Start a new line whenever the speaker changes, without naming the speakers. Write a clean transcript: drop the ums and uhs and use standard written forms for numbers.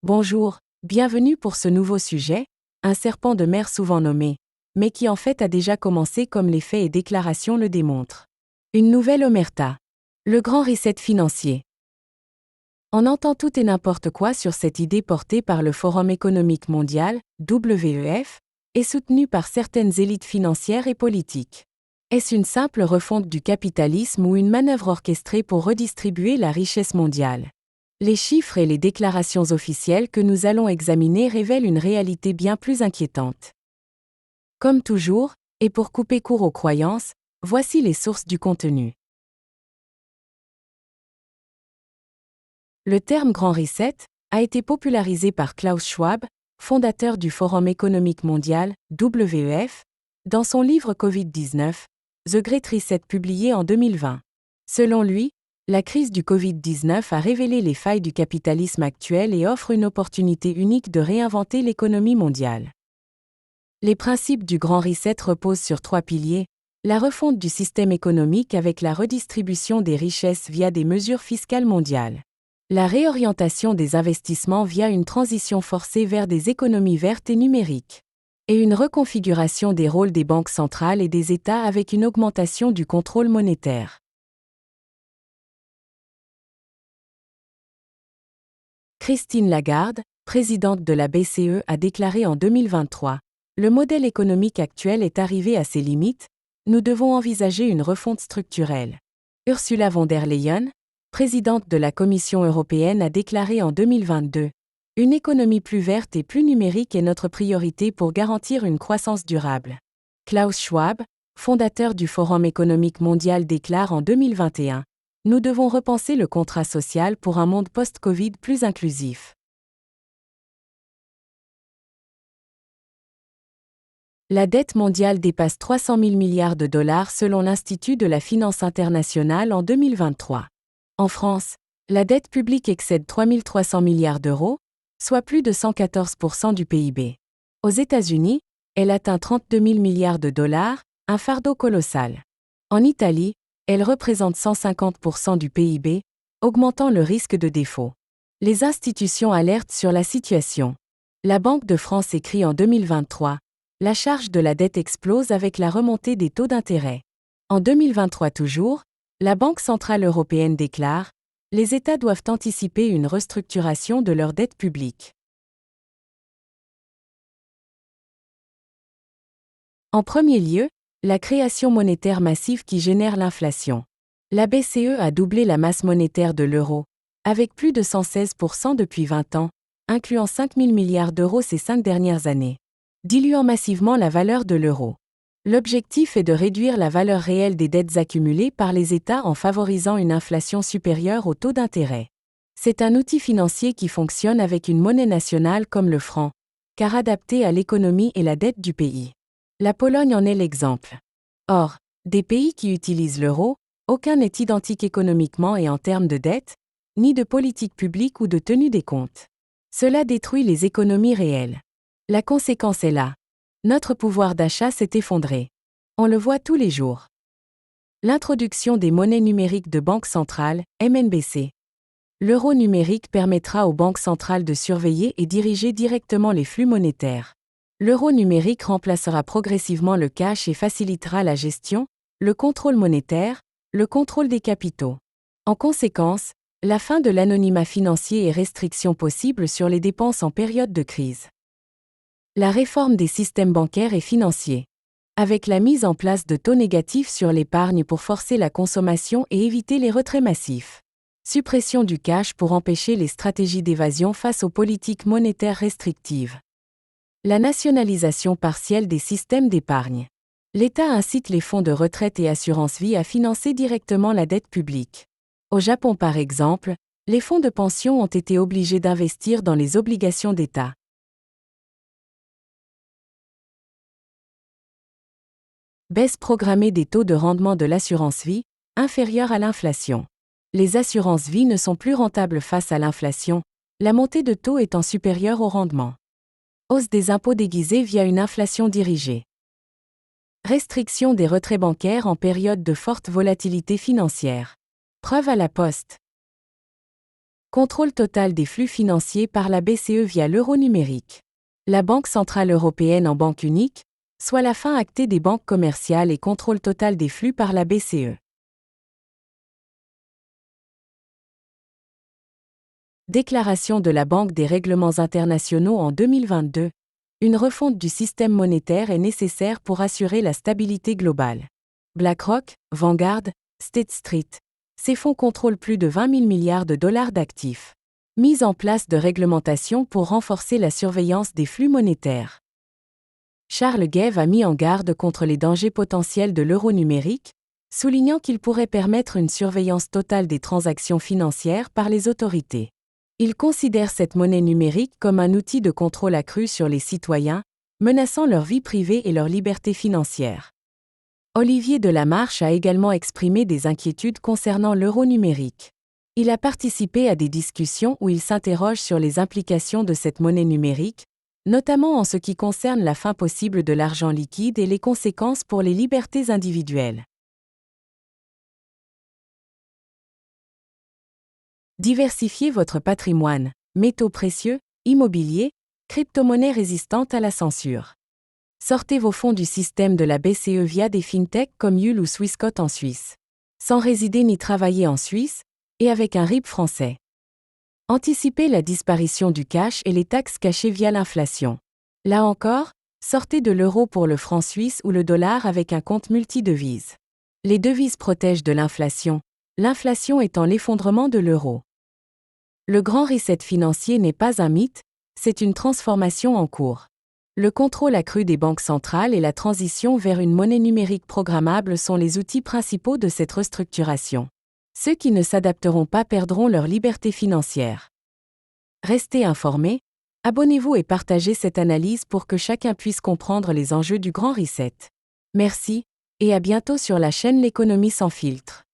Bonjour, bienvenue pour ce nouveau sujet, un serpent de mer souvent nommé, mais qui en fait a déjà commencé comme les faits et déclarations le démontrent. Une nouvelle omerta. Le grand reset financier. On entend tout et n'importe quoi sur cette idée portée par le Forum économique mondial, WEF, et soutenue par certaines élites financières et politiques. Est-ce une simple refonte du capitalisme ou une manœuvre orchestrée pour redistribuer la richesse mondiale ? Les chiffres et les déclarations officielles que nous allons examiner révèlent une réalité bien plus inquiétante. Comme toujours, et pour couper court aux croyances, voici les sources du contenu. Le terme Grand Reset a été popularisé par Klaus Schwab, fondateur du Forum économique mondial, WEF, dans son livre Covid-19, The Great Reset publié en 2020. Selon lui, la crise du Covid-19 a révélé les failles du capitalisme actuel et offre une opportunité unique de réinventer l'économie mondiale. Les principes du Grand Reset reposent sur 3 piliers: la refonte du système économique avec la redistribution des richesses via des mesures fiscales mondiales, la réorientation des investissements via une transition forcée vers des économies vertes et numériques, et une reconfiguration des rôles des banques centrales et des États avec une augmentation du contrôle monétaire. Christine Lagarde, présidente de la BCE, a déclaré en 2023 : « Le modèle économique actuel est arrivé à ses limites, nous devons envisager une refonte structurelle. » Ursula von der Leyen, présidente de la Commission européenne, a déclaré en 2022 : « Une économie plus verte et plus numérique est notre priorité pour garantir une croissance durable. » Klaus Schwab, fondateur du Forum économique mondial, déclare en 2021 : « Nous devons repenser le contrat social pour un monde post-Covid plus inclusif. » La dette mondiale dépasse 300 000 milliards de dollars selon l'Institut de la finance internationale en 2023. En France, la dette publique excède 3 300 milliards d'euros, soit plus de 114% du PIB. Aux États-Unis, elle atteint 32 000 milliards de dollars, un fardeau colossal. En Italie, elle représente 150% du PIB, augmentant le risque de défaut. Les institutions alertent sur la situation. La Banque de France écrit en 2023 : « La charge de la dette explose avec la remontée des taux d'intérêt. » En 2023 toujours, la Banque centrale européenne déclare : « Les États doivent anticiper une restructuration de leur dette publique. » En premier lieu, la création monétaire massive qui génère l'inflation. La BCE a doublé la masse monétaire de l'euro, avec plus de 116% depuis 20 ans, incluant 5 000 milliards d'euros ces 5 dernières années, diluant massivement la valeur de l'euro. L'objectif est de réduire la valeur réelle des dettes accumulées par les États en favorisant une inflation supérieure au taux d'intérêt. C'est un outil financier qui fonctionne avec une monnaie nationale comme le franc, car adapté à l'économie et la dette du pays. La Pologne en est l'exemple. Or, des pays qui utilisent l'euro, aucun n'est identique économiquement et en termes de dette, ni de politique publique ou de tenue des comptes. Cela détruit les économies réelles. La conséquence est là. Notre pouvoir d'achat s'est effondré. On le voit tous les jours. L'introduction des monnaies numériques de banque centrale, MNBC. L'euro numérique permettra aux banques centrales de surveiller et diriger directement les flux monétaires. L'euro numérique remplacera progressivement le cash et facilitera la gestion, le contrôle monétaire, le contrôle des capitaux. En conséquence, la fin de l'anonymat financier et restrictions possibles sur les dépenses en période de crise. La réforme des systèmes bancaires et financiers. Avec la mise en place de taux négatifs sur l'épargne pour forcer la consommation et éviter les retraits massifs. Suppression du cash pour empêcher les stratégies d'évasion face aux politiques monétaires restrictives. La nationalisation partielle des systèmes d'épargne. L'État incite les fonds de retraite et assurance-vie à financer directement la dette publique. Au Japon par exemple, les fonds de pension ont été obligés d'investir dans les obligations d'État. Baisse programmée des taux de rendement de l'assurance-vie, inférieure à l'inflation. Les assurances-vie ne sont plus rentables face à l'inflation, la montée de taux étant supérieure au rendement. Hausse des impôts déguisés via une inflation dirigée. Restriction des retraits bancaires en période de forte volatilité financière. Preuve à la poste. Contrôle total des flux financiers par la BCE via l'euro numérique. La Banque centrale européenne en banque unique, soit la fin actée des banques commerciales et contrôle total des flux par la BCE. Déclaration de la Banque des règlements internationaux en 2022. Une refonte du système monétaire est nécessaire pour assurer la stabilité globale. BlackRock, Vanguard, State Street. Ces fonds contrôlent plus de 20 000 milliards de dollars d'actifs. Mise en place de réglementations pour renforcer la surveillance des flux monétaires. Charles Gave a mis en garde contre les dangers potentiels de l'euro numérique, soulignant qu'il pourrait permettre une surveillance totale des transactions financières par les autorités. Il considère cette monnaie numérique comme un outil de contrôle accru sur les citoyens, menaçant leur vie privée et leur liberté financière. Olivier Delamarche a également exprimé des inquiétudes concernant l'euro numérique. Il a participé à des discussions où il s'interroge sur les implications de cette monnaie numérique, notamment en ce qui concerne la fin possible de l'argent liquide et les conséquences pour les libertés individuelles. Diversifiez votre patrimoine, métaux précieux, immobilier, crypto-monnaies résistantes à la censure. Sortez vos fonds du système de la BCE via des fintechs comme Yule ou Swissquote en Suisse. Sans résider ni travailler en Suisse, et avec un RIB français. Anticipez la disparition du cash et les taxes cachées via l'inflation. Là encore, sortez de l'euro pour le franc suisse ou le dollar avec un compte multidevises. Les devises protègent de l'inflation étant l'effondrement de l'euro. Le grand reset financier n'est pas un mythe, c'est une transformation en cours. Le contrôle accru des banques centrales et la transition vers une monnaie numérique programmable sont les outils principaux de cette restructuration. Ceux qui ne s'adapteront pas perdront leur liberté financière. Restez informés, abonnez-vous et partagez cette analyse pour que chacun puisse comprendre les enjeux du grand reset. Merci, et à bientôt sur la chaîne L'économie sans filtre.